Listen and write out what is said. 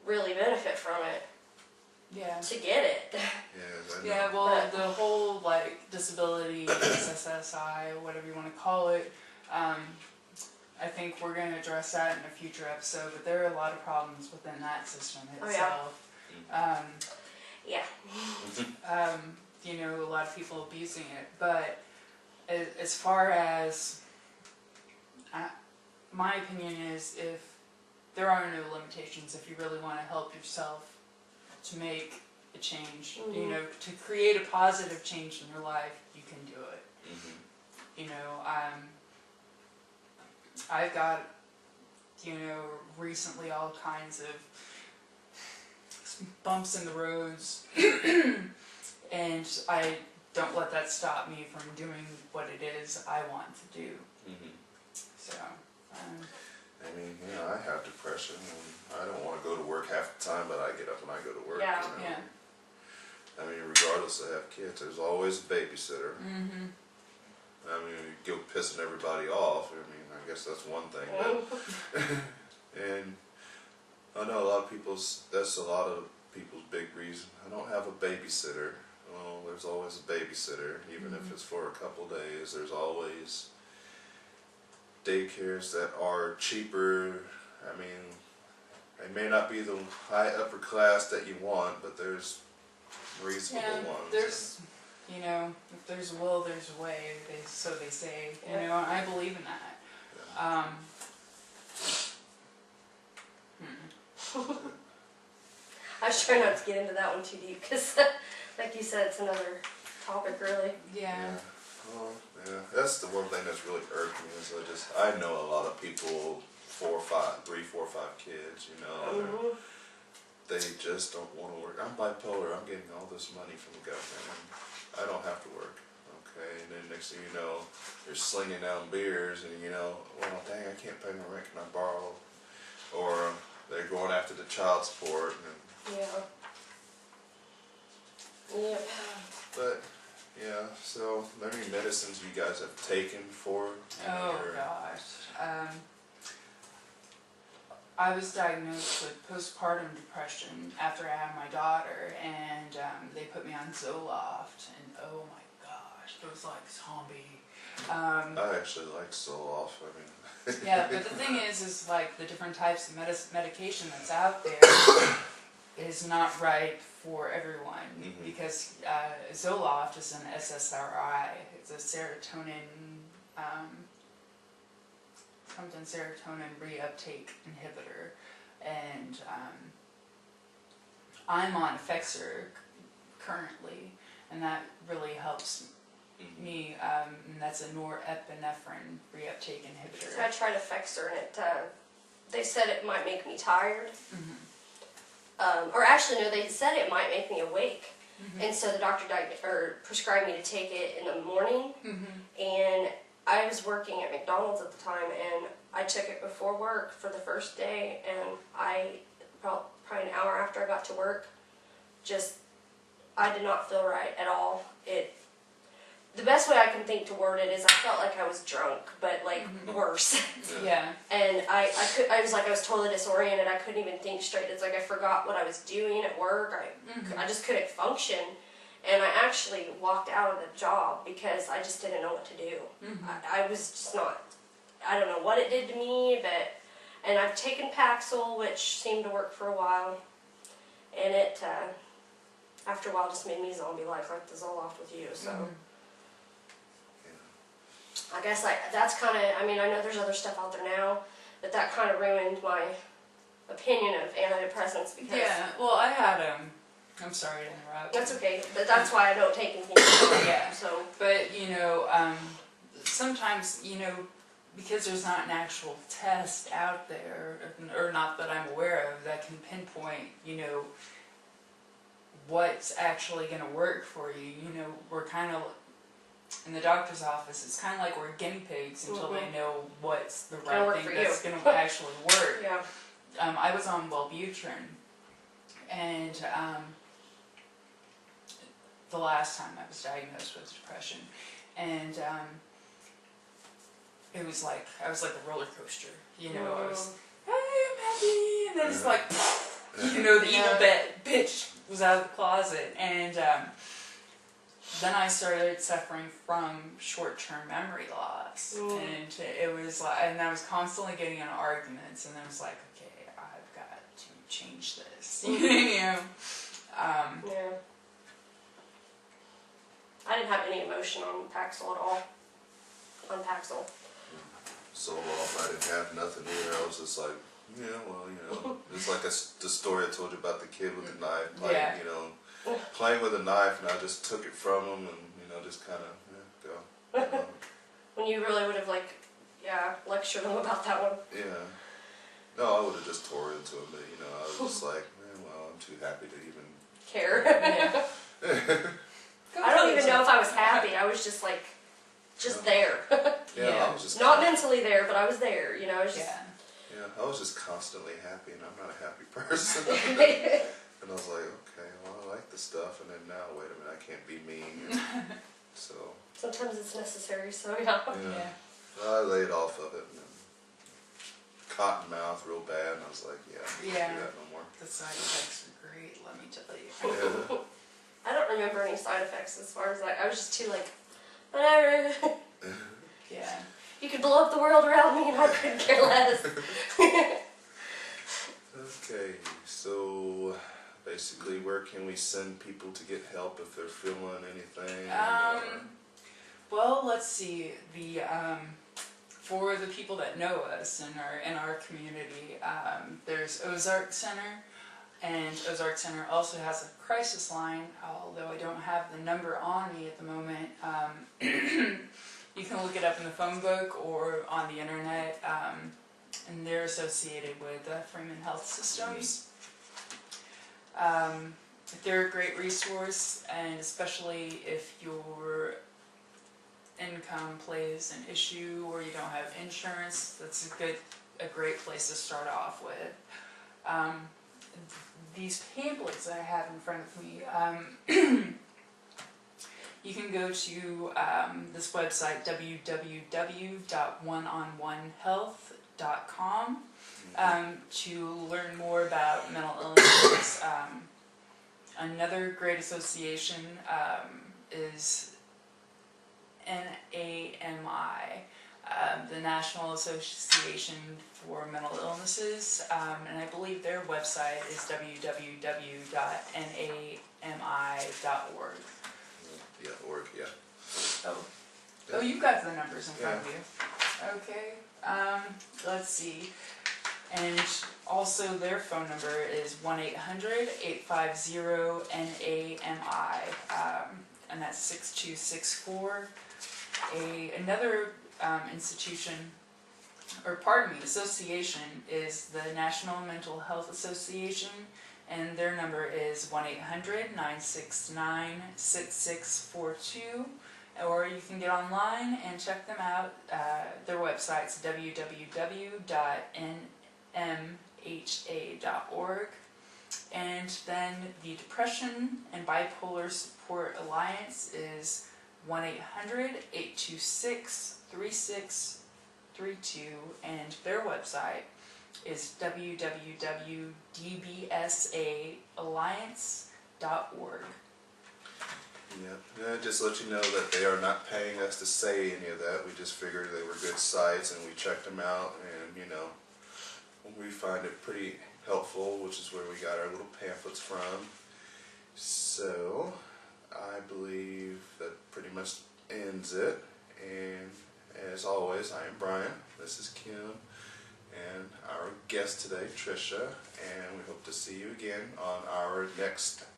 really benefit from it. Yeah. To get it. Yeah, well, the whole, like, disability, SSSI, whatever you want to call it, I think we're going to address that in a future episode, but there are a lot of problems within that system itself. Oh, yeah. You know, a lot of people abusing it, but as far as, my opinion is, if there are no limitations, if you really want to help yourself to make a change, you know, to create a positive change in your life, you can do it. You know, I've got, you know, recently all kinds of bumps in the roads, and I don't let that stop me from doing what it is I want to do. So, I mean, you know, I have depression, and I don't want to go to work half the time, but I get up and I go to work. Yeah. You know? I mean, regardless, I have kids. There's always a babysitter. I mean, you go pissing everybody off. I mean, I guess that's one thing. But and I know a lot of people's. That's a lot of people's big reason. I don't have a babysitter. Well, there's always a babysitter, even if it's for a couple days. There's always daycares that are cheaper. I mean, they may not be the high upper class that you want, but there's reasonable ones. There's, you know, if there's a will, there's a way. So they say, you know, and I believe in that. I was trying not to get into that one too deep because, like you said, it's another topic, really. Yeah. Well, yeah, that's the one thing that's really irked me is I know a lot of people, 3, 4, 5 kids, you know, they just don't want to work. I'm bipolar, I'm getting all this money from the government, and I don't have to work, okay, and then next thing you know, they're slinging down beers, and you know, well, dang, I can't pay my rent, can I borrow? Or they're going after the child support, and but yeah, so how many medicines you guys have taken for? Oh gosh. I was diagnosed with postpartum depression after I had my daughter, and they put me on Zoloft, and oh my gosh, it was like zombie. I actually like Zoloft. I mean. Yeah, but the thing is like the different types of medication that's out there is not right for everyone, because Zoloft is an SSRI. It's a serotonin, serotonin reuptake inhibitor, and I'm on Effexor currently, and that really helps me, and that's a norepinephrine reuptake inhibitor. So I tried Effexor, and they said it might make me tired. Or actually, no, they said it might make me awake. And so the doctor prescribed me to take it in the morning. And I was working at McDonald's at the time, and I took it before work for the first day, and probably an hour after I got to work, I did not feel right at all. The best way I can think to word it is I felt like I was drunk, but like worse. Yeah. And I was totally disoriented. I couldn't even think straight. It's like I forgot what I was doing at work. I just couldn't function. And I actually walked out of the job because I just didn't know what to do. I was just not, I don't know what it did to me, and I've taken Paxil, which seemed to work for a while. And it, after a while, just made me zombie-like the Zoloft with you, so. I guess that's kind of, I mean, I know there's other stuff out there now, but that kind of ruined my opinion of antidepressants because... Yeah, well, I had, I'm sorry to interrupt. That's okay, but that's why I don't take anything. Yeah, so. But, you know, sometimes, you know, because there's not an actual test out there, or not that I'm aware of, that can pinpoint, you know, what's actually going to work for you. You know, we're kind of... in the doctor's office, it's kind of like we're guinea pigs until they know what's the right thing that's going to actually work. Yeah. I was on Wellbutrin, and the last time I was diagnosed with depression, and it was like, I was like a roller coaster, you know, I was, hey, I'm happy, and then it's like, You know, the evil bitch was out of the closet. And then I started suffering from short-term memory loss. And it was like, and I was constantly getting in arguments, and I was like, okay, I've got to change this. You know? Yeah. I didn't have any emotion on Paxil at all. On Paxil. So I didn't have nothing either. I was just like, yeah, well, you know, it's like the story I told you about the kid with the knife, playing, you know, playing with a knife, and I just took it from him, and you know, just kind of go. When you really would have lectured him about that one. Yeah. No, I would have just tore into him, but you know, I was just like, well, I'm too happy to even care. Yeah. I don't even know if I was happy. I was just like, there. I was just not mentally there, but I was there. You know, I was just. Yeah, I was just constantly happy, and I'm not a happy person. And I was like, okay, well, I like this stuff, and then now, wait a minute, I can't be mean. So. Sometimes it's necessary, so yeah. So I laid off of it. And cotton mouth real bad, and I was like, yeah, I can't do that no more. The side effects are great, let me tell you. Yeah. I don't remember any side effects as far as I was just too like, whatever. Yeah. You could blow up the world around me and I couldn't care less. Okay, so basically where can we send people to get help if they're feeling anything? Well, let's see. For the people that know us in our community, there's Ozark Center, and Ozark Center also has a crisis line, although I don't have the number on me at the moment. You can look it up in the phone book or on the internet, and they're associated with Freeman Health Systems. They're a great resource, and especially if your income plays an issue or you don't have insurance, that's a great place to start off with. These pamphlets that I have in front of me, you can go to this website, www.oneonOnehealth.com, to learn more about mental illnesses. Another great association is NAMI, the National Association for Mental Illnesses, and I believe their website is www.nami.org. Yeah, org, yeah. Oh, you've got the numbers in front of you. Okay, let's see. And also their phone number is 1-800-850-NAMI, and that's 6264. Another association is the National Mental Health Association, and their number is 1-800-969-6642, or you can get online and check them out. Their website's www.nmha.org. And then the Depression and Bipolar Support Alliance is 1-800-826-3632, and their website is www.dbsaalliance.org. Yeah, just let you know that they are not paying us to say any of that. We just figured they were good sites, and we checked them out, and you know, we find it pretty helpful, which is where we got our little pamphlets from. So I believe that pretty much ends it, and as always, I am Brian, this is Kim, and our guest today, Trisha, and we hope to see you again on our next